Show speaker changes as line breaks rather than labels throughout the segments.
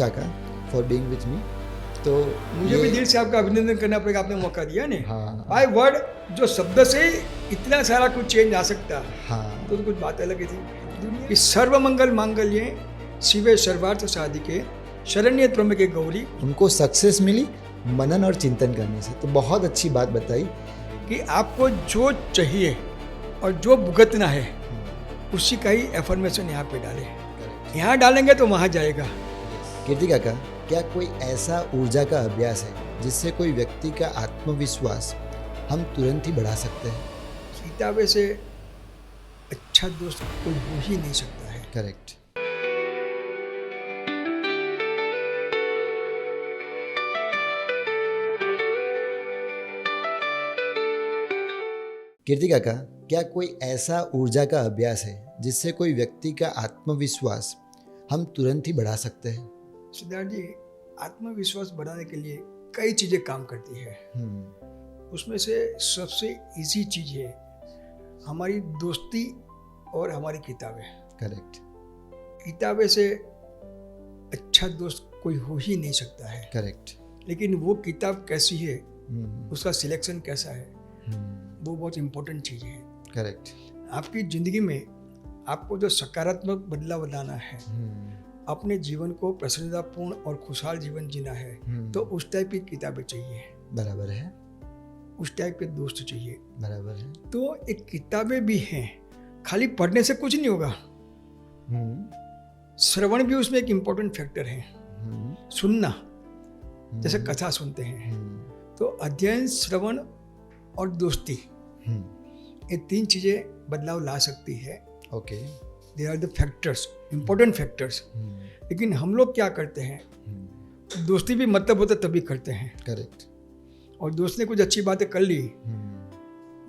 काका for being with me. तो
मुझे भी दिल से आपका अभिनंदन करना पड़ेगा, आपने मौका दिया ने।
हाँ
बाय वर्ड जो शब्द से इतना सारा कुछ चेंज आ सकता है,
हाँ
तो कुछ बात अलग ही थी। दुनिया की सर्वमंगल मांगल्ये शिवे सर्वार्थ साधिके शरण्य त्र्यंबके गौरी,
उनको सक्सेस मिली मनन और चिंतन करने से। तो बहुत अच्छी बात बताई।
कि आपको जो चाहिए और जो भुगतना है उसी का ही एफर्मेशन यहाँ पे डालें। यहाँ डालेंगे तो वहाँ जाएगा।
कीर्ति काका, क्या कोई ऐसा ऊर्जा का अभ्यास है जिससे कोई व्यक्ति का आत्मविश्वास हम तुरंत ही बढ़ा सकते हैं?
किताबे से अच्छा दोस्त कोई हो ही नहीं सकता है।
करेक्ट। कीर्ति काका, क्या कोई ऐसा ऊर्जा का अभ्यास है जिससे कोई व्यक्ति का आत्मविश्वास हम तुरंत ही बढ़ा सकते हैं?
सिद्धार्थ जी, आत्मविश्वास बढ़ाने के लिए कई चीज़ें काम करती है। उसमें से सबसे इजी चीज़ है हमारी दोस्ती और हमारी किताबें।
करेक्ट।
किताबें से अच्छा दोस्त कोई हो ही नहीं सकता है।
करेक्ट।
लेकिन वो किताब कैसी है, उसका सिलेक्शन कैसा है, वो बहुत इम्पोर्टेंट चीज़ है।
करेक्ट।
आपकी ज़िंदगी में आपको जो सकारात्मक बदलाव लाना है, अपने जीवन को प्रसन्नतापूर्ण और खुशहाल जीवन जीना है, तो उस टाइप की किताबें चाहिए।
बराबर है।
उस टाइप के दोस्त चाहिए।
बराबर है।
तो एक किताबें भी हैं, खाली पढ़ने से कुछ नहीं होगा। श्रवण भी उसमें एक इम्पोर्टेंट फैक्टर है। सुनना, जैसे कथा सुनते हैं, तो अध्ययन, श्रवण और दोस्ती, ये तीन चीजें बदलाव ला सकती है।
Okay.
They are the factors, important factors. लेकिन हम लोग क्या करते हैं, दोस्ती भी मतलब होता तभी करते हैं।
करेक्ट।
और दोस्त ने कुछ अच्छी बातें कर ली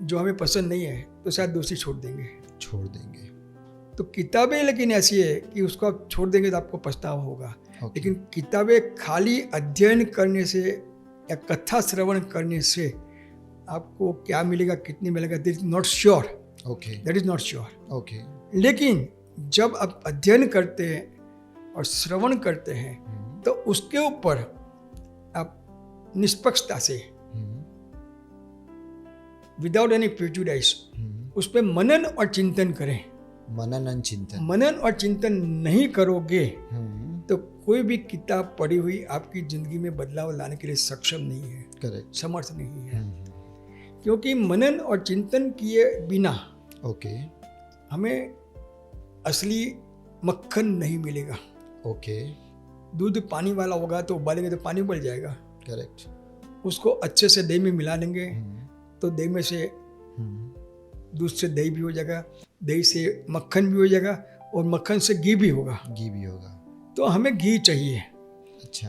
जो हमें पसंद नहीं है, तो शायद दोस्ती छोड़ देंगे। तो किताबें लेकिन ऐसी है कि उसको आप छोड़ देंगे तो आपको पछतावा होगा। लेकिन किताबें खाली अध्ययन करने से या कथा श्रवण करने से आपको क्या मिलेगा, कितनी मिलेगा, that is not sure.
Okay.
That is not sure.
Okay.
लेकिन जब आप अध्ययन करते हैं और श्रवण करते हैं तो उसके ऊपर आप निष्पक्षता से, विदाउट एनी प्रेजुडाइज, उस पर मनन और चिंतन करें। मनन और चिंतन नहीं करोगे तो कोई भी किताब पढ़ी हुई आपकी जिंदगी में बदलाव लाने के लिए सक्षम नहीं है।
करेक्ट।
समर्थ नहीं है। क्योंकि मनन और चिंतन किए बिना हमें असली मक्खन नहीं मिलेगा।
ओके।
दूध पानी वाला होगा तो उबालेंगे तो पानी उबल जाएगा।
करेक्ट।
उसको अच्छे से दही में मिला लेंगे तो दही में से दूध से दही भी हो जाएगा, दही से मक्खन भी हो जाएगा और मक्खन से घी भी होगा। तो हमें घी चाहिए।
अच्छा।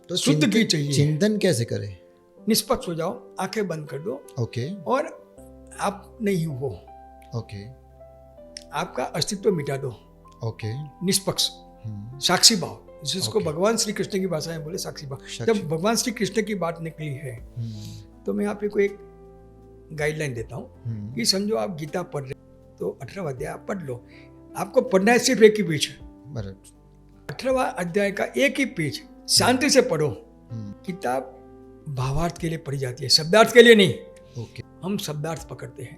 तो
शुद्ध घी चाहिए।
चिंतन कैसे करें?
निष्पक्ष हो जाओ, आंखें बंद कर दो।
ओके।
और आप नहीं हो,
ओके,
आपका अस्तित्व मिटा दो।
ओके।
निष्पक्ष, साक्षी भाव, जिसको भगवान श्री कृष्ण की भाषा में बोले साक्षी भाव। जब भगवान श्री कृष्ण की बात निकली है तो मैं आप को एक गाइडलाइन देता हूँ कि समझो आप गीता पढ़ रहे तो 18वां अध्याय आप पढ़ लो। आपको पढ़ना है सिर्फ एक ही पेज, 18वां अध्याय का एक ही पेज, शांति से पढ़ो। किताब भावार्थ के लिए पढ़ी जाती है, शब्दार्थ के लिए नहीं। हम शब्दार्थ पकड़ते हैं,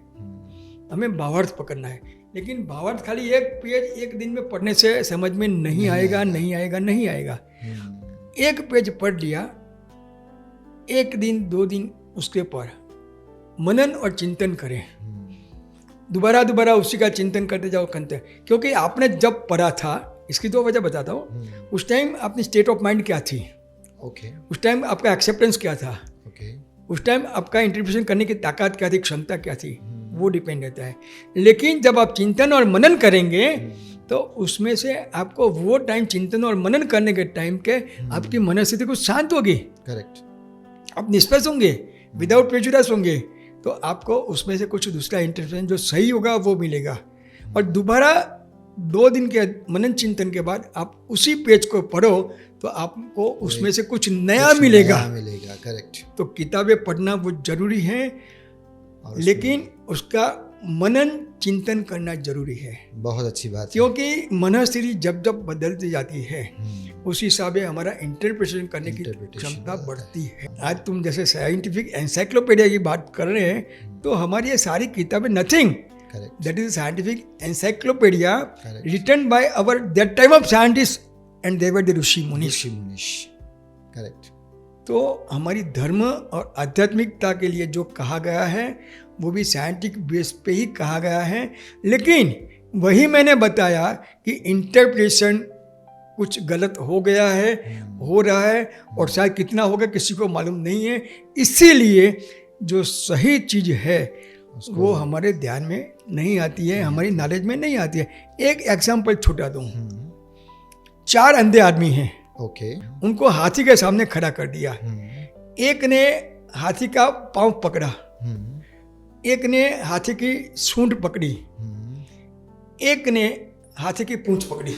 हमें भावार्थ पकड़ना है। लेकिन भावार्थ खाली एक पेज एक दिन में पढ़ने से समझ में नहीं आएगा। एक पेज पढ़ लिया, एक दिन 2 दिन उसके ऊपर मनन और चिंतन करें। दोबारा उसी का चिंतन करते जाओ। क्योंकि आपने जब पढ़ा था, इसकी 2 वजह बताता हूँ। उस टाइम अपनी स्टेट ऑफ माइंड क्या थी, उस टाइम आपका एक्सेप्टेंस क्या था, उस टाइम आपका इंटरप्रिटेशन करने की ताकत क्या थी, क्षमता क्या थी, वो डिपेंड रहता है। लेकिन जब आप चिंतन और मनन करेंगे तो उसमें से आपको वो टाइम, चिंतन और मनन करने के टाइम के आपकी मनस्थिति कुछ शांत होगी। करेक्ट। आप निष्पक्ष होंगे, विदाउट प्रेजुडिस होंगे, तो आपको उसमें से कुछ दूसरा इंटरप्रिटेशन जो सही होगा वो मिलेगा। और दोबारा 2 दिन के मनन चिंतन के बाद आप उसी पेज को पढ़ो तो आपको उसमें से कुछ नया मिलेगा।
करेक्ट।
तो किताबें पढ़ना वो जरूरी है, लेकिन उसका मनन चिंतन करना जरूरी है,
बहुत अच्छी बात है।
क्योंकि मनस्थिति जब जब बदलती जाती है उस हिसाब से हमारा इंटरप्रिटेशन करने की क्षमता बढ़ती है। आज तुम जैसे साइंटिफिक एनसाइक्लोपीडिया की बात कर रहे हैं, तो हमारी ये सारी किताबें nothing, that is scientific encyclopedia written by our that time of scientist and they were the rishi munis.
Correct.
तो हमारी धर्म और आध्यात्मिकता के लिए जो कहा गया है वो भी साइंटिफिक बेस पे ही कहा गया है, लेकिन वही मैंने बताया कि इंटरप्रिटेशन कुछ गलत हो गया है, हो रहा है, और शायद कितना होगा किसी को मालूम नहीं है। इसीलिए जो सही चीज़ है वो हमारे ध्यान में नहीं आती है, हमारी नॉलेज में नहीं आती है। एक एग्जाम्पल छोटा दूँ, 4 अंधे आदमी हैं,
ओके,
उनको हाथी के सामने खड़ा कर दिया। एक ने हाथी का पांव पकड़ा, एक ने हाथी की सूंड पकड़ी, एक ने हाथी की पूंछ पकड़ी।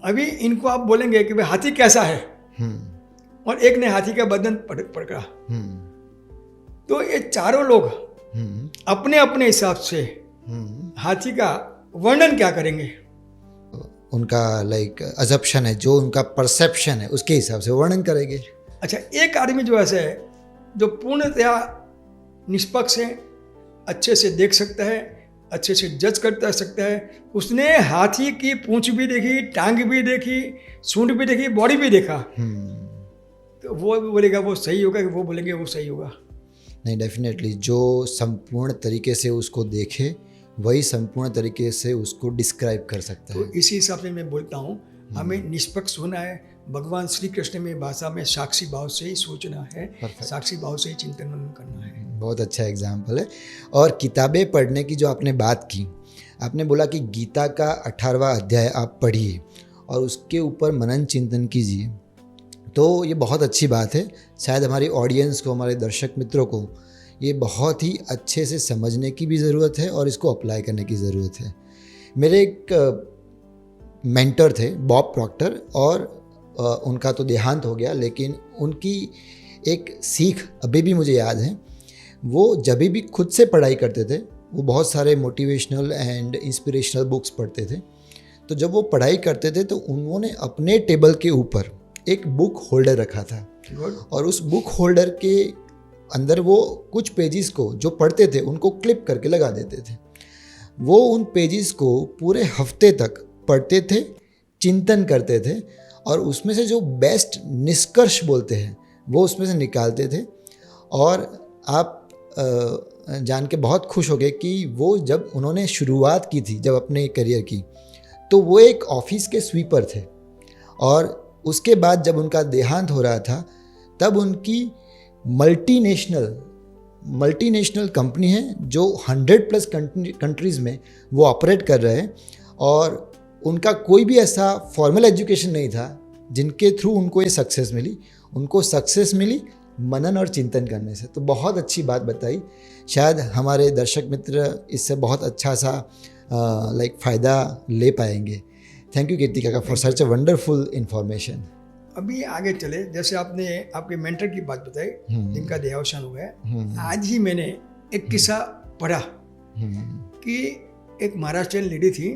अभी इनको आप बोलेंगे कि भाई हाथी कैसा है, और एक ने हाथी का बदन पकड़ा, तो ये चारों लोग अपने अपने हिसाब से हाथी का वर्णन क्या करेंगे?
उनका लाइक अजप्शन है, जो उनका परसेप्शन है उसके हिसाब से वर्णन करेंगे।
अच्छा, एक आदमी जो ऐसे है जो पूर्णतया निष्पक्ष है, अच्छे से देख सकता है, अच्छे से जज करता सकता है, उसने हाथी की पूंछ भी देखी, टांग भी देखी, सूंड भी देखी, बॉडी भी देखा, तो वो बोलेगा वो सही होगा कि वो बोलेंगे वो सही होगा?
नहीं, डेफिनेटली जो संपूर्ण तरीके से उसको देखे वही संपूर्ण तरीके से उसको डिस्क्राइब कर सकता है।
तो इसी हिसाब से मैं बोलता हूँ हमें निष्पक्ष होना है। भगवान श्री कृष्ण में भाषा में साक्षी भाव से ही सोचना है, साक्षी भाव से ही चिंतन मनन करना है।
बहुत अच्छा एग्जाम्पल है। और किताबें पढ़ने की जो आपने बात की, आपने बोला कि गीता का 18वां अध्याय आप पढ़िए और उसके ऊपर मनन चिंतन कीजिए, तो ये बहुत अच्छी बात है। शायद हमारी ऑडियंस को, हमारे दर्शक मित्रों को ये बहुत ही अच्छे से समझने की भी ज़रूरत है और इसको अप्लाई करने की ज़रूरत है। मेरे एक मेंटर थे बॉब प्रॉक्टर, और उनका तो देहांत हो गया, लेकिन उनकी एक सीख अभी भी मुझे याद है। वो जब भी खुद से पढ़ाई करते थे, वो बहुत सारे मोटिवेशनल एंड इंस्पिरेशनल बुक्स पढ़ते थे, तो जब वो पढ़ाई करते थे तो उन्होंने अपने टेबल के ऊपर एक बुक होल्डर रखा था, और उस बुक होल्डर के अंदर वो कुछ पेजेस को जो पढ़ते थे उनको क्लिप करके लगा देते थे। वो उन पेजेस को पूरे हफ्ते तक पढ़ते थे, चिंतन करते थे, और उसमें से जो बेस्ट निष्कर्ष बोलते हैं वो उसमें से निकालते थे। और आप जान के बहुत खुश हो गए कि वो जब उन्होंने शुरुआत की थी, जब अपने करियर की, तो वो एक ऑफिस के स्वीपर थे, और उसके बाद जब उनका देहांत हो रहा था तब उनकी मल्टीनेशनल कंपनी है जो 100+ कंट्रीज़ में वो ऑपरेट कर रहे हैं, और उनका कोई भी ऐसा फॉर्मल एजुकेशन नहीं था जिनके थ्रू उनको ये सक्सेस मिली। उनको सक्सेस मिली मनन और चिंतन करने से। तो बहुत अच्छी बात बताई, शायद हमारे दर्शक मित्र इससे बहुत अच्छा सा फ़ायदा ले पाएंगे। Thank you Kirtika for such a wonderful information.
अभी आगे चले, जैसे आपने आपके मेंटर की बात बताई जिनका देहावसान हुआ है, आज ही मैंने एक किस्सा पढ़ा कि एक महाराष्ट्रियन लेडी थी,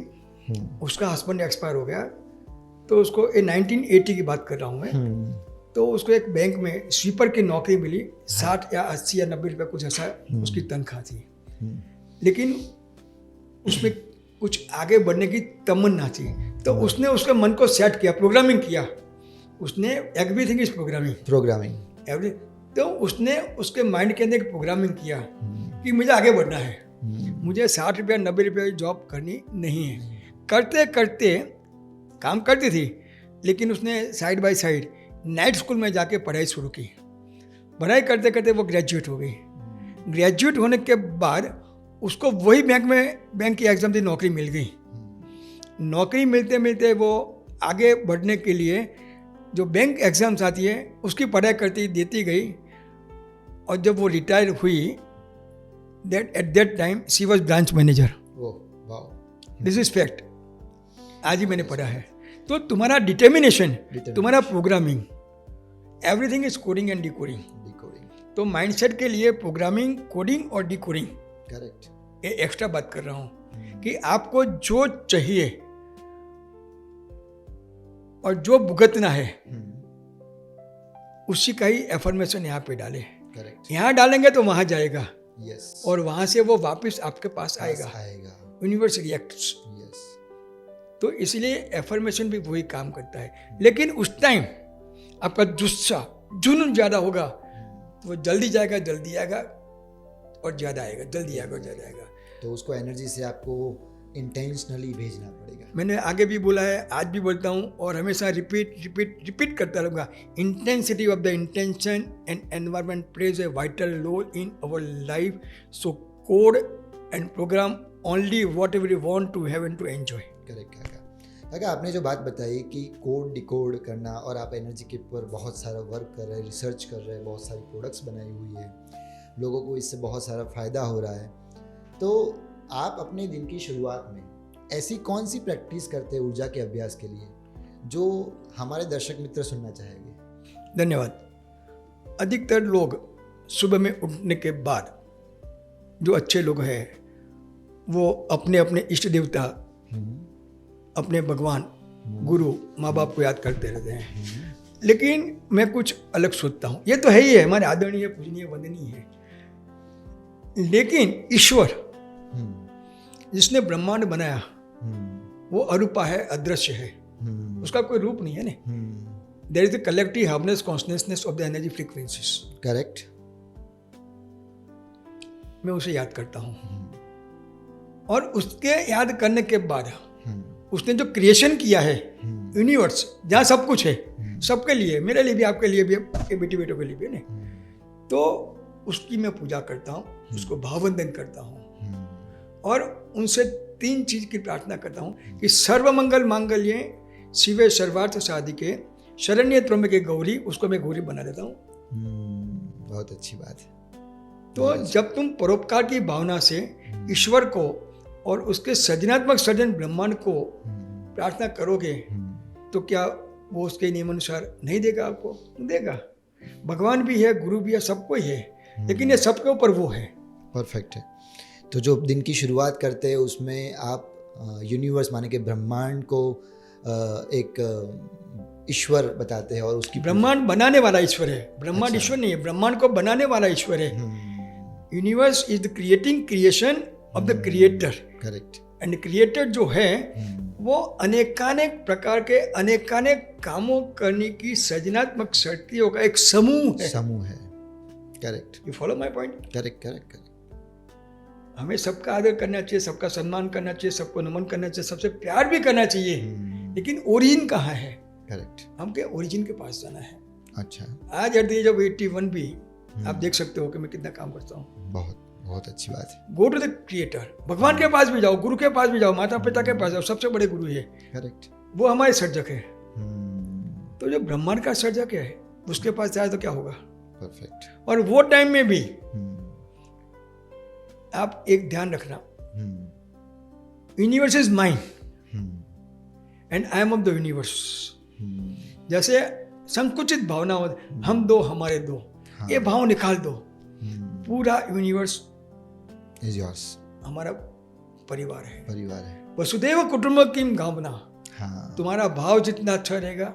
उसका हस्बैंड एक्सपायर हो गया, तो उसको 1980 की बात कर रहा हूँ मैं, तो उसको एक बैंक में स्वीपर की नौकरी मिली, 60 या 80 या 90 रुपये कुछ ऐसा उसकी तनख्वाह थी, लेकिन उसमें कुछ आगे बढ़ने की तमन्ना थी। तो उसने उसके मन को सेट किया, प्रोग्रामिंग किया, उसने एवरीथिंग इज प्रोग्रामिंग एवरी, तो उसने उसके माइंड के अंदर एक प्रोग्रामिंग किया कि मुझे आगे बढ़ना है, मुझे 60 रुपया 90 रुपये की जॉब करनी नहीं है। करते करते काम करती थी, लेकिन उसने side by side night school में जाके पढ़ाई शुरू की। पढ़ाई करते करते वो ग्रेजुएट हो गई। ग्रेजुएट होने के बाद उसको वही बैंक की एग्ज़ाम की नौकरी मिल गई। नौकरी मिलते मिलते वो आगे बढ़ने के लिए जो बैंक एग्ज़ाम्स आती है उसकी पढ़ाई करती देती गई, और जब वो रिटायर हुई, at that time she was branch manager. This is fact, आज ही मैंने पढ़ा है। तो तुम्हारा डिटर्मिनेशन, तुम्हारा programming, everything is coding and decoding. तो माइंडसेट के लिए प्रोग्रामिंग, कोडिंग और डिकोडिंग
करेक्ट।
ये एक्स्ट्रा बात कर रहा हूँ कि आपको जो चाहिए और जो भुगतना है उसी का ही एफर्मेशन यहाँ पे डालें।
करेक्ट।
यहाँ डालेंगे तो वहाँ जाएगा
यस।
और वहाँ से वो वापस आपके पास आएगा। Universe reacts.
यस।
तो इसलिए एफर्मेशन भी वही काम करता है। लेकिन उस टाइम आपका गुस्सा जुनून ज़्यादा होगा तो वो जल्दी जाएगा, जल्दी आएगा और ज़्यादा आएगा, जल्दी आएगा और ज़्यादा आएगा।
तो उसको एनर्जी से आपको इंटेंशनली भेजना पड़ेगा।
मैंने आगे भी बोला है, आज भी बोलता हूँ और हमेशा रिपीट करता रहूँगा। Intensity of the intention and environment plays a vital role in our life, so code and program only whatever you want to have and to enjoy.
Correct काका, आपने जो बात बताई कि कोड डिकोड करना और आप एनर्जी के ऊपर बहुत सारा वर्क कर रहे हैं, रिसर्च कर रहे हैं, बहुत सारी प्रोडक्ट्स बनाई हुई है, लोगों को इससे बहुत सारा फ़ायदा हो रहा है, तो आप अपने दिन की शुरुआत में ऐसी कौन सी प्रैक्टिस करते हैं ऊर्जा के अभ्यास के लिए जो हमारे दर्शक मित्र सुनना चाहेंगे?
धन्यवाद। अधिकतर लोग सुबह में उठने के बाद जो अच्छे लोग हैं वो अपने अपने इष्ट देवता, अपने भगवान, गुरु, माँ बाप को याद करते रहते हैं। लेकिन मैं कुछ अलग सोचता हूँ। ये तो है ही है, हमारे आदरणीय, पूजनीय, वंदनीय है, लेकिन ईश्वर जिसने ब्रह्मांड बनाया वो अरूपा है, अदृश्य है, उसका कोई रूप नहीं है ना। There is the collective harmonious consciousness of the energy frequencies.
Correct.
मैं उसे याद करता हूँ और उसके याद करने के बाद उसने जो क्रिएशन किया है, यूनिवर्स जहाँ सब कुछ है, सबके लिए, मेरे लिए भी, आपके लिए भी, आपके बेटी बेटों के लिए भी ना, तो उसकी मैं पूजा करता हूँ, उसको भाववंदन करता हूँ और उनसे 3 चीज की प्रार्थना करता हूँ कि सर्वमंगल मांगल्ये शिवे सर्वार्थ साधिके शरण्ये त्र्यंबके गौरी, उसको मैं गौरी बना देता हूँ।
बहुत अच्छी बात है।
तो जब तुम परोपकार की भावना से ईश्वर को और उसके सृजनात्मक सर्जन ब्रह्मांड को प्रार्थना करोगे तो क्या वो उसके नियमानुसार नहीं देगा? आपको देगा। भगवान भी है, गुरु भी है, सबको ही है, लेकिन ये सबके ऊपर वो है।
परफेक्ट है। तो जो दिन की शुरुआत करते हैं उसमें आप यूनिवर्स माने कि ब्रह्मांड को एक ईश्वर बताते हैं और उसकी
ब्रह्मांड बनाने वाला ईश्वर है। ब्रह्मांड ईश्वर नहीं है, ब्रह्मांड को बनाने वाला ईश्वर है। Universe is the creating creation of the creator.
Correct.
And creator जो है वो अनेकानेक प्रकार के अनेकानेक कामों करने की सृजनात्मक शक्तियों का एक समूह है।
Correct.
You follow my point?
Correct correct correct.
हमें सबका आदर करना चाहिए, सबका सम्मान करना चाहिए, सबको नमन करना चाहिए, सबसे प्यार भी करना चाहिए, लेकिन ओरिजिन कहाँ है?
करेक्ट।
हमके ओरिजिन के पास जाना है।
अच्छा।
आज एट द एज ऑफ 81 भी आप देख सकते हो कि मैं कितना काम करता हूँ।
बहुत बहुत अच्छी बात है।
Go to the creator. भगवान के पास भी जाओ, गुरु के पास भी जाओ, माता पिता के पास जाओ, सबसे बड़े गुरु है।
करेक्ट।
वो हमारे सर्जक है। तो जो ब्रह्मांड का सर्जक है उसके पास जाए तो क्या होगा?
परफेक्ट।
और वो टाइम में भी आप एक ध्यान रखना, universe is mine and I am of the universe. जैसे संकुचित भावना हो, हम दो हमारे दो, ये भाव निकाल दो, पूरा यूनिवर्स
इज योर्स,
हमारा परिवार है।
परिवार है।
वसुदेव कुटुंबकम भावना।
हाँ।
तुम्हारा भाव जितना अच्छा रहेगा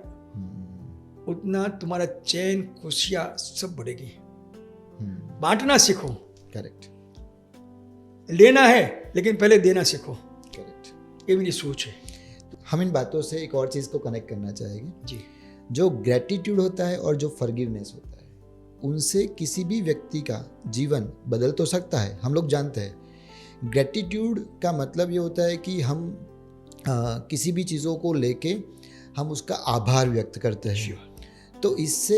उतना तुम्हारा चैन, खुशियाँ सब बढ़ेगी। बांटना सीखो।
करेक्ट।
लेना है लेकिन पहले देना सीखो।
करेक्ट।
ये मेरी सोच है।
हम इन बातों से एक और चीज़ को कनेक्ट करना चाहेंगे
जी।
जो ग्रेटिट्यूड होता है और जो फॉरगिवनेस होता है, उनसे किसी भी व्यक्ति का जीवन बदल तो सकता है, हम लोग जानते हैं। ग्रेटिट्यूड का मतलब ये होता है कि हम किसी भी चीज़ों को लेके हम उसका आभार व्यक्त करते हैं। तो इससे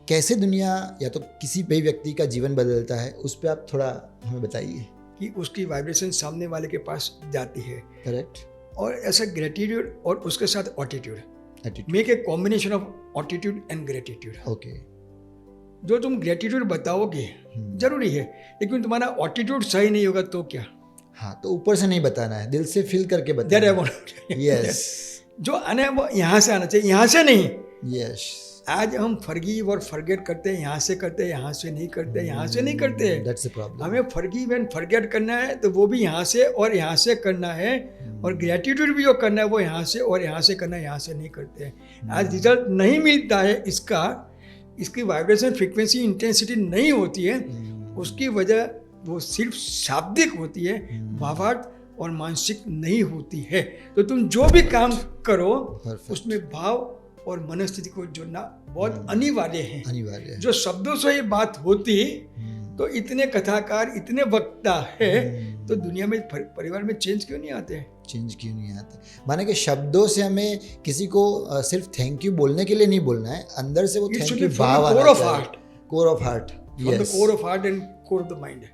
कैसे दुनिया या तो किसी भी व्यक्ति का जीवन बदलता है, उस पर आप थोड़ा हमें बताइए।
कि उसकी वाइब्रेशन सामने वाले के पास जाती है।
करेक्ट।
और ऐसा ग्रेटिट्यूड और उसके साथ attitude,
attitude.
Make a combination of attitude and gratitude.
Okay.
जो तुम ग्रेटिट्यूड बताओगे जरूरी है, लेकिन तुम्हारा ऑटिट्यूड सही नहीं होगा तो क्या?
हाँ, तो ऊपर से नहीं बताना है, दिल से फील करके बताना है। यस।
जो आना है वो यहाँ से आना चाहिए, यहाँ से नहीं।
यस।
आज हम फॉरगिव और फॉरगेट करते हैं, यहाँ से करते हैं, यहाँ से नहीं करते, यहाँ से नहीं करते हैं।
That's the problem.
हमें फॉरगिव एंड फॉरगेट करना है तो वो भी यहाँ से और यहाँ से करना है, और ग्रेटिट्यूड भी जो करना है वो यहाँ से और यहाँ से करना है, यहाँ से नहीं करते हैं। आज रिजल्ट नहीं मिलता है इसकी वाइब्रेशन फ्रीक्वेंसी इंटेंसिटी नहीं होती है, उसकी वजह वो सिर्फ शाब्दिक होती है, भावार्थ और मानसिक नहीं होती है। तो तुम जो भी काम करो उसमें भाव और मनस्थिति को जोड़ना बहुत अनिवार्य है।
अनिवार्य है।
जो शब्दों से ही बात होती तो इतने कथाकार, इतने वक्ता है, तो दुनिया में परिवार में चेंज क्यों नहीं आते हैं?
चेंज क्यों नहीं आते? माने कि शब्दों से हमें किसी को सिर्फ थैंक यू बोलने के लिए नहीं बोलना है, अंदर से वो थैंक यू भाव आना चाहिए। Core of heart,
core of heart and core of the mind.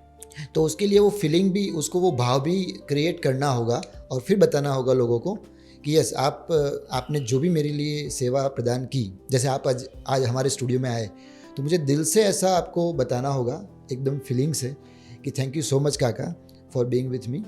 तो उसके लिए वो फीलिंग भी, उसको वो भाव भी क्रिएट करना होगा और फिर बताना होगा लोगों को कि यस, आपने जो भी मेरे लिए सेवा प्रदान की, जैसे आप आज हमारे स्टूडियो में आए, तो मुझे दिल से ऐसा आपको बताना होगा, एकदम फीलिंग से, कि थैंक यू सो मच काका फॉर बीइंग विथ मी।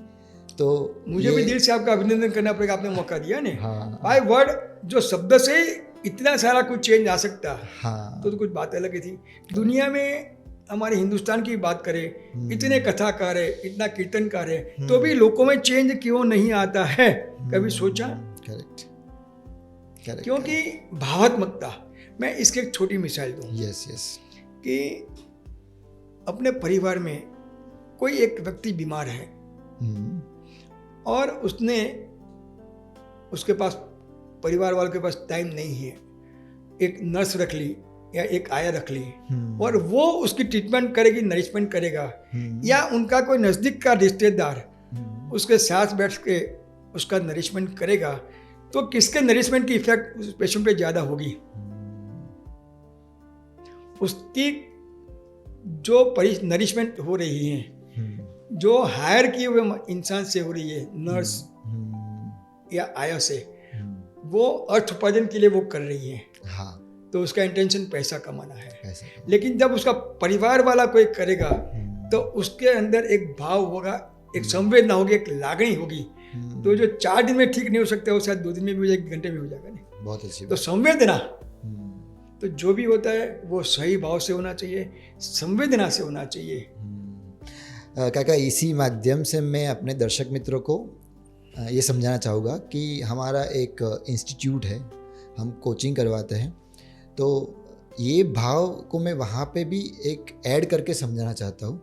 तो
मुझे भी दिल से आपका अभिनंदन करना पड़ेगा, आपने मौका दिया ने।
हाँ,
बाय वर्ड जो शब्द से इतना सारा कुछ चेंज आ सकता है।
हाँ,
तो कुछ बात अलग ही थी। दुनिया में हमारे हिंदुस्तान की बात करें, इतने कथाकार है, इतना कीर्तनकार है, तो भी लोगों में चेंज क्यों नहीं आता है? कभी सोचा?
Correct, correct.
क्योंकि भावात्मकता। मैं इसकी एक छोटी मिसाल दूं।
Yes, yes.
कि अपने परिवार में कोई एक व्यक्ति बीमार है और उसके पास, परिवार वालों के पास टाइम नहीं है, एक नर्स रख ली या एक आया रख ली, और वो उसकी ट्रीटमेंट करेगी, नरिशमेंट करेगा, या उनका कोई नज़दीक का रिश्तेदार उसके साथ बैठ के उसका नरिशमेंट करेगा, तो किसके नरिशमेंट की इफेक्ट उस पेशेंट पे ज़्यादा होगी? उसकी जो नरिशमेंट हो रही है, जो हायर किए हुए इंसान से हो रही है, नर्स या आया से, वो अर्थोपार्जन के लिए वो कर रही है।
हाँ,
तो उसका इंटेंशन पैसा कमाना है।
पैसा।
लेकिन जब उसका परिवार वाला कोई करेगा तो उसके अंदर एक भाव होगा, एक संवेदना होगी, एक लागणी होगी। तो जो 4 दिन में ठीक नहीं हो सकता, वो शायद 2 दिन में भी हो जाएगा, 1 घंटे में हो जाएगा। नहीं,
बहुत अच्छी
तो संवेदना, तो जो भी होता है वो सही भाव से होना चाहिए, संवेदना से होना चाहिए।
काका, इसी माध्यम से मैं अपने दर्शक मित्रों को ये समझाना चाहूँगा कि हमारा एक इंस्टीट्यूट है, हम कोचिंग करवाते हैं, तो ये भाव को मैं वहाँ पे भी एक ऐड करके समझाना चाहता हूँ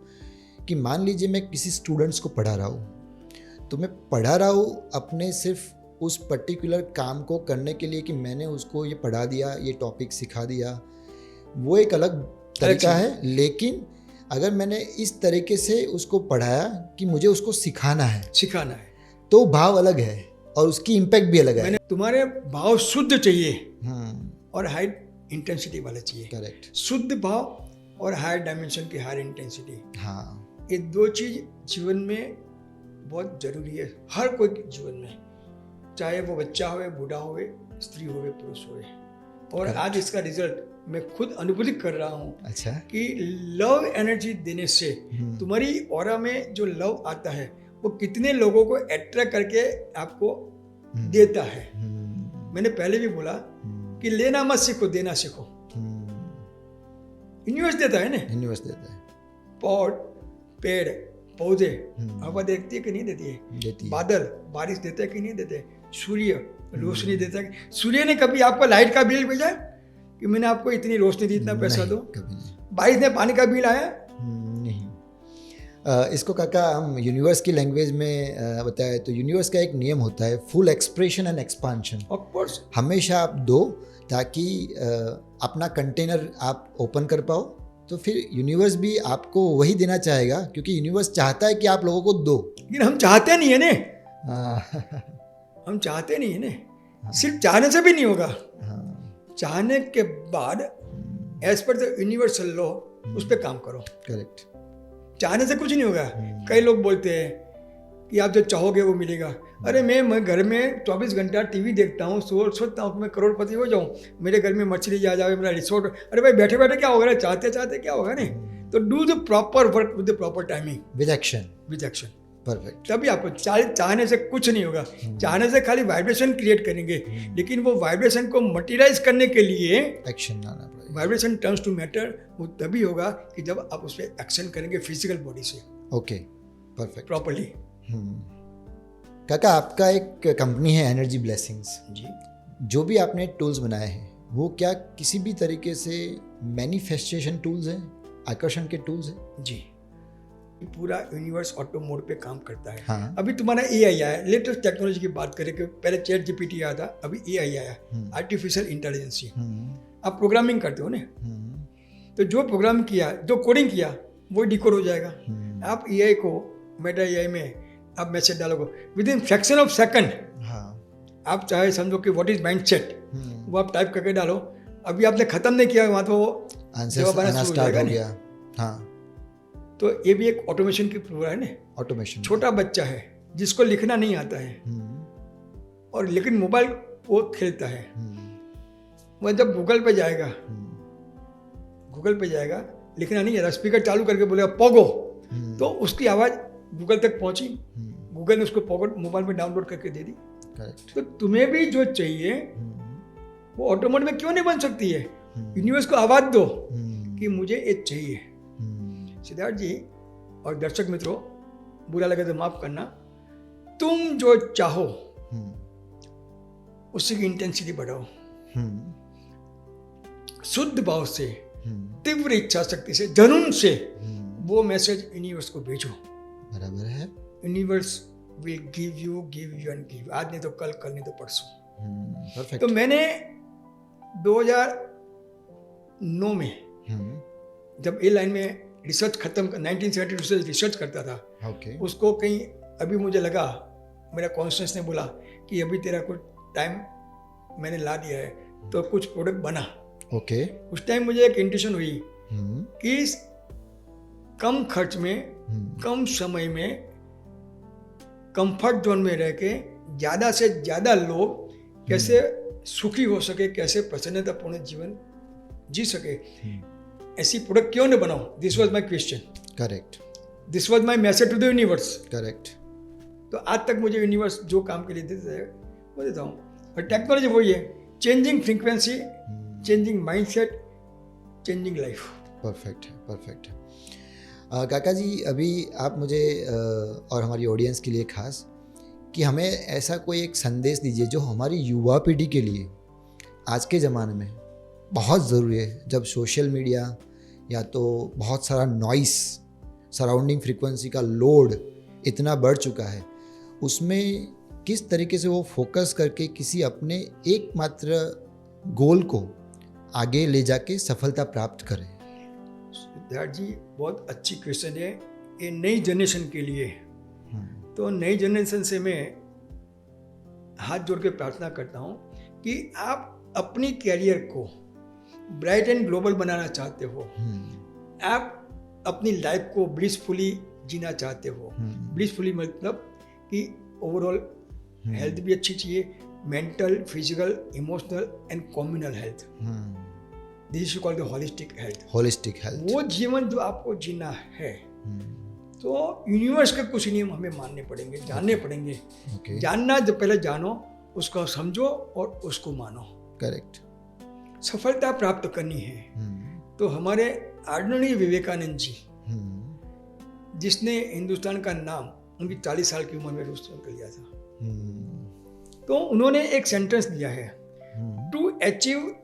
कि मान लीजिए मैं किसी स्टूडेंट्स को पढ़ा रहा हूँ, तो मैं पढ़ा रहा हूँ अपने सिर्फ उस पर्टिकुलर काम को करने के लिए कि मैंने उसको ये पढ़ा दिया, ये टॉपिक सिखा दिया, वो एक अलग तरीका है। लेकिन अगर मैंने इस तरीके से उसको पढ़ाया कि मुझे उसको सिखाना है, तो भाव अलग है और उसकी इम्पैक्ट भी अलग है।
तुम्हारे भाव शुद्ध चाहिए और हाई इंटेंसिटी वाला चाहिए।
करेक्ट।
शुद्ध भाव और हायर डायमेंशन की हायर इंटेंसिटी,
हाँ,
ये 2 चीज जीवन में बहुत जरूरी है, हर कोई के जीवन में, चाहे वो बच्चा होवे, बूढ़ा होवे, स्त्री होवे, पुरुष होवे। और आज इसका रिजल्ट मैं खुद अनुभूति कर रहा हूँ।
अच्छा।
कि लव एनर्जी देने से तुम्हारी ऑरा में जो लव आता है वो कितने लोगों को अट्रैक्ट करके आपको देता है। मैंने पहले भी बोला कि लेना मत सीखो, देना सीखो। यूनिवर्स देता है ना,
यूनिवर्स देता है।
पौध, पेड़, पौधे हवा देती है कि नहीं देती है?
देती है।
बादल बारिश देते हैं कि नहीं देते? सूर्य रोशनी देता है। सूर्य ने कभी आपको लाइट का बिल भेजा कि मैंने आपको इतनी रोशनी दी, इतना पैसा दो?
कभी नहीं।
बारिश ने पानी का बिल आया?
नहीं। इसको काका हम यूनिवर्स की लैंग्वेज में बताए तो यूनिवर्स का एक नियम होता है, full expression and expansion.
Of course.
हमेशा आप दो ताकि अपना कंटेनर आप ओपन कर पाओ, तो फिर यूनिवर्स भी आपको वही देना चाहेगा, क्योंकि यूनिवर्स चाहता है कि आप लोगों को दो।
लेकिन हम चाहते नहीं है ने। हम चाहते नहीं है ने। सिर्फ चाहने से भी नहीं होगा। चाहने के बाद as per the universal law उस पर काम करो।
करेक्ट।
चाहने से कुछ नहीं होगा। कई लोग बोलते हैं कि आप जो चाहोगे वो मिलेगा। अरे मैं घर में 24 घंटा टीवी देखता हूँ, सोचता हूँ कि मैं करोड़पति हो जाऊँ, मेरे घर में मछली आ जाए, मेरा रिसोर्ट। अरे भाई बैठे बैठे क्या होगा, चाहते चाहते क्या होगा नहीं। तो do the proper work with the proper timing,
with action.
With action.
Perfect.
तभी आपको चाहने से कुछ नहीं होगा। चाहने से खाली वाइब्रेशन क्रिएट करेंगे, लेकिन वो वाइब्रेशन को मटेरियलाइज करने के लिए
एक्शन लाना पड़ेगा।
वाइब्रेशन टर्न्स टू मैटर, वो तभी होगा कि जब आप उस पर एक्शन करेंगे फिजिकल बॉडी से
ओके, परफेक्ट,
प्रॉपरली।
काका, आपका एक कंपनी है एनर्जी ब्लेसिंग्स
जी,
जो भी आपने टूल्स बनाए हैं वो क्या किसी भी तरीके से मैनिफेस्टेशन टूल्स हैं, आकर्षण के टूल्स हैं?
जी, पूरा यूनिवर्स ऑटो मोड पे काम करता है।
हाँ।
अभी तुम्हारा AI आया है, लेटेस्ट टेक्नोलॉजी की बात करें कि पहले चैट GPT आया था, अभी AI आया, आर्टिफिशियल इंटेलिजेंस। आप प्रोग्रामिंग करते हो ना, तो जो प्रोग्राम किया, जो कोडिंग किया, वो डिकोड हो जाएगा। आप AI को मेटा AI में आप मैसेज डालोगे, with in fraction of second.
हाँ।
आप चाहे समझो कि व्हाट इज माइंड सेट, वो आप टाइप करके डालो, अभी आपने खत्म नहीं किया वहाँ तो वो जवाब आना शुरू हो
गया। हाँ,
तो ये भी एक ऑटोमेशन की पूरा है ना।
ऑटोमेशन।
छोटा बच्चा है जिसको लिखना नहीं आता है, और लेकिन मोबाइल वो खेलता है, वह जब गूगल पे जाएगा, लिखना नहीं आता, स्पीकर चालू करके बोलेगा पोगो, तो उसकी आवाज़ गूगल तक पहुंची, गूगल ने उसको पोगो मोबाइल में डाउनलोड करके दे दी। तो तुम्हें भी जो चाहिए वो ऑटोमेट में क्यों नहीं बन सकती है? यूनिवर्स को आवाज़ दो कि मुझे ये चाहिए। सिद्धार्थ जी और दर्शक मित्रों, बुरा लगे तो माफ करना, तुम जो चाहो उसी की इंटेंसिटी बढ़ाओ, शुद्ध भाव से, तीव्र इच्छा शक्ति से, जुनून से वो मैसेज यूनिवर्स को भेजो।
बराबर है।
Universe will give you and give, आज नहीं तो कल, कल नहीं तो परसों।
परफेक्ट।
तो मैंने 2009 में जब ए लाइन में रिसर्च खत्म, 1972 से रिसर्च करता था,
ओके।
उसको कहीं अभी मुझे लगा, मेरा कॉन्शियस ने बोला कि अभी तेरा कुछ टाइम मैंने ला दिया है, तो कुछ प्रोडक्ट बना।
ओके।
उस टाइम मुझे एक इंट्यूशन हुई कि कम खर्च में, कम समय में, कंफर्ट जोन में रह के ज़्यादा से ज़्यादा लोग कैसे सुखी हो सके, कैसे प्रसन्नतापूर्ण जीवन जी सके, ऐसी प्रोडक्ट क्यों न बनाओ। This was my question.
Correct.
This was my message to the universe.
Correct.
तो आज तक मुझे यूनिवर्स जो काम के लिए देता है वो देता हूँ। और टेक्नोलॉजी वही है, changing frequency, changing mindset, changing life.
Perfect है, परफेक्ट है। काका जी, अभी आप मुझे और हमारी ऑडियंस के लिए खास कि हमें ऐसा कोई एक संदेश दीजिए जो हमारी युवा पीढ़ी के लिए आज के ज़माने में बहुत ज़रूरी है, जब सोशल मीडिया या तो बहुत सारा नॉइस, सराउंडिंग फ्रीक्वेंसी का लोड इतना बढ़ चुका है, उसमें किस तरीके से वो फोकस करके किसी अपने एकमात्र गोल को आगे ले जाके सफलता प्राप्त करें।
सिद्धार्थ जी, बहुत अच्छी क्वेश्चन है ये नई जनरेशन के लिए। तो नई जनरेशन से मैं हाथ जोड़ के प्रार्थना करता हूँ कि आप अपनी कैरियर को ब्राइट एंड ग्लोबल बनाना चाहते हो, आप अपनी लाइफ को ब्लिसफुली जीना चाहते हो। ब्लिसफुली मतलब कि ओवरऑल हेल्थ भी अच्छी चाहिए, mental, physical, emotional and communal health. This is called the holistic health.
Holistic health.
वो जीवन जो आपको जीना है, तो यूनिवर्स के कुछ नियम हमें मानने पड़ेंगे, जानने पड़ेंगे। जानना जो पहले जानो, उसको समझो और उसको मानो।
करेक्ट।
सफलता प्राप्त करनी है तो हमारे आदरणीय विवेकानंद जी, जिसने हिंदुस्तान का नाम उनकी 40 साल की उम्र में रोशन कर लिया था, तो उन्होंने एक सेंटेंस दिया है, to achieve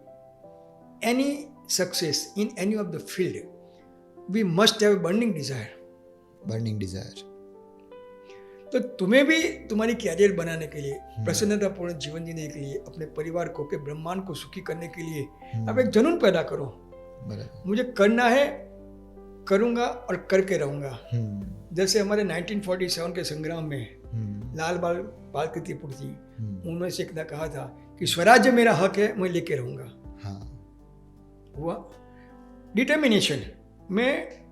any success in any of the field we must have burning desire.
Burning desire.
तो तुम्हें भी तुम्हारी कैरियर बनाने के लिए, प्रसन्नतापूर्ण जीवन जीने के लिए, अपने परिवार को के ब्रह्मांड को सुखी करने के लिए आप एक जुनून पैदा करो। मुझे करना है, करूँगा और करके रहूँगा। जैसे हमारे 1947 के संग्राम में लाल बाल कृतिपुर्जी, उन्होंने से एक ने कहा था कि स्वराज्य मेरा हक है, मैं लेके रहूँगा। हुआ डिटर्मिनेशन। मैं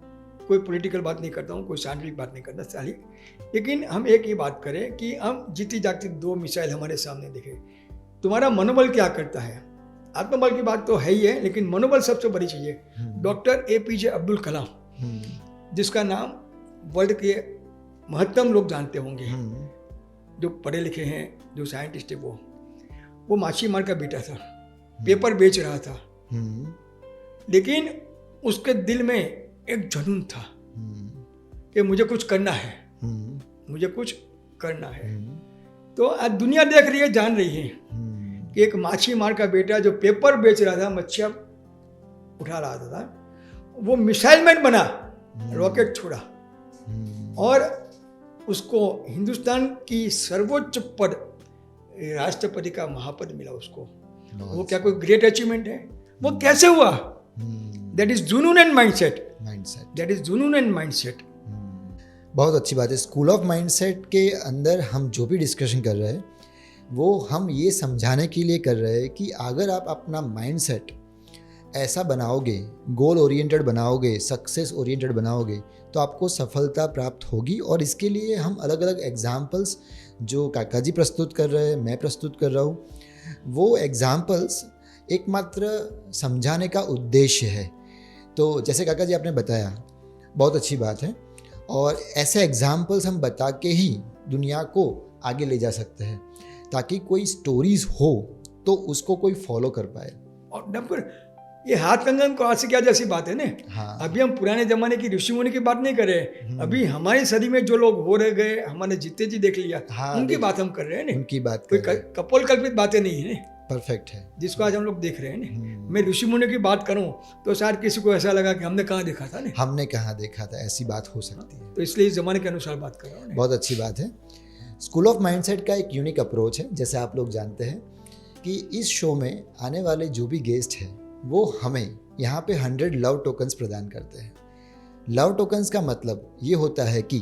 कोई पॉलिटिकल बात नहीं करता हूँ, कोई साइंटिफिक बात नहीं करता साली, लेकिन हम एक ही बात करें कि हम जीती जागती 2 मिसाइल हमारे सामने देखें। तुम्हारा मनोबल क्या करता है? आत्मबल की बात तो है ही है, लेकिन मनोबल सबसे बड़ी चीज़ है। डॉक्टर APJ अब्दुल कलाम, जिसका नाम वर्ल्ड के महत्तम लोग जानते होंगे,
हम्म,
जो पढ़े लिखे हैं, जो साइंटिस्ट है, वो माछी मार का बेटा था, पेपर बेच रहा था,
हम्म,
लेकिन उसके दिल में एक जुनून था
हम्म,
कि मुझे कुछ करना है,
हम्म,
मुझे कुछ करना है।
हम्म,
तो आज दुनिया देख रही है, जान रही है
हम्म,
कि एक माछी मार का बेटा जो पेपर बेच रहा था, मच्छियाँ उठा रहा था, वो मिसाइल मैन बना, रॉकेट छोड़ा
हम्म,
और उसको हिंदुस्तान की सर्वोच्च पद, राष्ट्रपति का महापद मिला उसको। वो क्या कोई ग्रेट अचीवमेंट है? वो कैसे हुआ? दैट इज जुनून and mindset,
mindset.
That is जुनून एंड माइंडसेट।
बहुत अच्छी बात है। स्कूल ऑफ माइंडसेट के अंदर हम जो भी डिस्कशन कर रहे हैं वो हम ये समझाने के लिए कर रहे हैं कि अगर आप अपना माइंडसेट ऐसा बनाओगे, गोल ओरिएंटेड बनाओगे, सक्सेस ओरिएंटेड बनाओगे, तो आपको सफलता प्राप्त होगी। और इसके लिए हम अलग अलग एग्जाम्पल्स जो काका जी प्रस्तुत कर रहे हैं, मैं प्रस्तुत कर रहा हूँ, वो एग्जाम्पल्स एकमात्र समझाने का उद्देश्य है। तो जैसे काका जी आपने बताया, बहुत अच्छी बात है, और ऐसे एग्जाम्पल्स हम बता के ही दुनिया को आगे ले जा सकते हैं, ताकि कोई स्टोरीज हो तो उसको कोई फॉलो कर पाए।
और डॉक्टर, ये हाथ कंगन को आशिकिया जैसी बात है ना।
हाँ।
अभी हम पुराने जमाने की ऋषि मुनि की बात नहीं कर रहे, अभी हमारी सदी में जो लोग हो रहे गए, हमारे जीते जी देख लिया,
हाँ,
उनकी बात हम कर रहे हैं ना।
उनकी बात
कोई
कर रहे हैं।
कपोल कल्पित बातें नहीं है,
परफेक्ट है।
जिसको आज हम लोग देख रहे हैं ना। मैं ऋषि मुनि की बात करूं तो शायद किसी को ऐसा लगा कि हमने कहाँ देखा था ना,
हमने कहाँ देखा था, ऐसी बात हो सकती है।
तो इसलिए इस जमाने के अनुसार बात कर रहा हूँ।
बहुत अच्छी बात है। स्कूल ऑफ माइंडसेट का एक यूनिक अप्रोच है। जैसे आप लोग जानते हैं कि इस शो में आने वाले जो भी गेस्ट हैं वो हमें यहाँ पे 100 लव टोकन्स प्रदान करते हैं। लव टोकन्स का मतलब ये होता है कि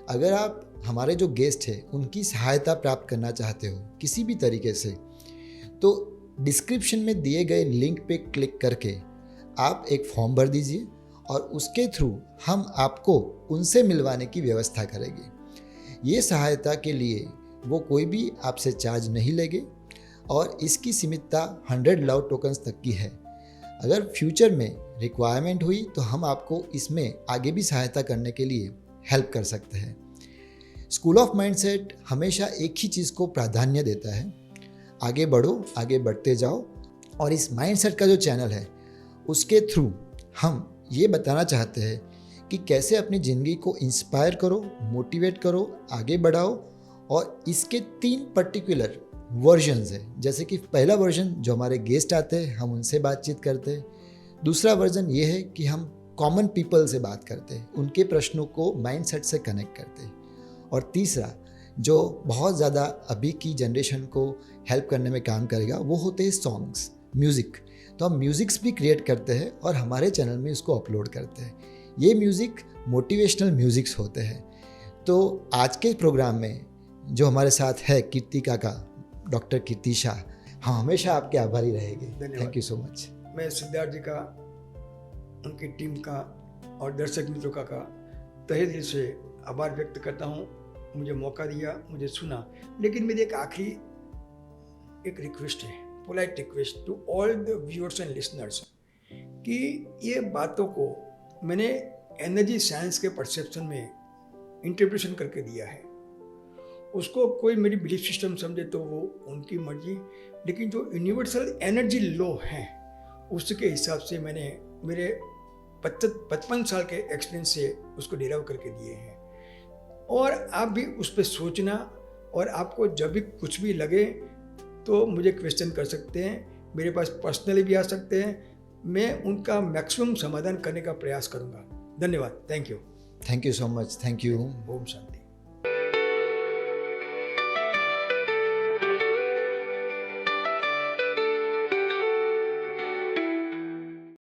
अगर आप हमारे जो गेस्ट हैं उनकी सहायता प्राप्त करना चाहते हो किसी भी तरीके से, तो डिस्क्रिप्शन में दिए गए लिंक पे क्लिक करके आप एक फॉर्म भर दीजिए और उसके थ्रू हम आपको उनसे मिलवाने की व्यवस्था करेंगे। ये सहायता के लिए वो कोई भी आपसे चार्ज नहीं लेंगे और इसकी सीमितता 100 लव टोकन्स तक की है। अगर फ्यूचर में रिक्वायरमेंट हुई तो हम आपको इसमें आगे भी सहायता करने के लिए हेल्प कर सकते हैं। स्कूल ऑफ माइंडसेट हमेशा एक ही चीज़ को प्राधान्य देता है, आगे बढ़ो, आगे बढ़ते जाओ। और इस माइंडसेट का जो चैनल है उसके थ्रू हम ये बताना चाहते हैं कि कैसे अपनी ज़िंदगी को इंस्पायर करो, मोटिवेट करो, आगे बढ़ाओ। और इसके 3 पर्टिकुलर वर्जन्स हैं। जैसे कि पहला वर्जन जो हमारे गेस्ट आते हैं हम उनसे बातचीत करते हैं। दूसरा वर्जन ये है कि हम कॉमन पीपल से बात करते हैं, उनके प्रश्नों को माइंडसेट से कनेक्ट करते हैं। और तीसरा जो बहुत ज़्यादा अभी की जनरेशन को हेल्प करने में काम करेगा वो होते हैं सॉन्ग्स, म्यूज़िक। तो हम म्यूज़िक्स भी क्रिएट करते हैं और हमारे चैनल में इसको अपलोड करते हैं। ये म्यूज़िक मोटिवेशनल म्यूज़िक्स होते हैं। तो आज के प्रोग्राम में जो हमारे साथ है कीर्ति काका, डॉक्टर कीर्ति शाह, हम हमेशा आपके आभारी रहेंगे। Thank you so much.
मैं सिद्धार्थ जी का, उनकी टीम का और दर्शक मित्रों का तहे दिल से आभार व्यक्त करता हूँ। मुझे मौका दिया, मुझे सुना। लेकिन मेरी एक आखिरी एक रिक्वेस्ट है, polite request to all the viewers and listeners, कि ये बातों को मैंने एनर्जी साइंस के परसेप्शन में इंटरप्रिटेशन करके दिया है। उसको कोई मेरी बिलीफ सिस्टम समझे तो वो उनकी मर्जी, लेकिन जो यूनिवर्सल एनर्जी लॉ है उसके हिसाब से मैंने मेरे 55 साल के एक्सपीरियंस से उसको डिराइव करके दिए हैं। और आप भी उस पर सोचना, और आपको जब भी कुछ भी लगे तो मुझे क्वेश्चन कर सकते हैं, मेरे पास पर्सनली भी आ सकते हैं। मैं उनका मैक्सिमम समाधान करने का प्रयास करूंगा। धन्यवाद। Thank you
so much. Thank you.
Om Shanti.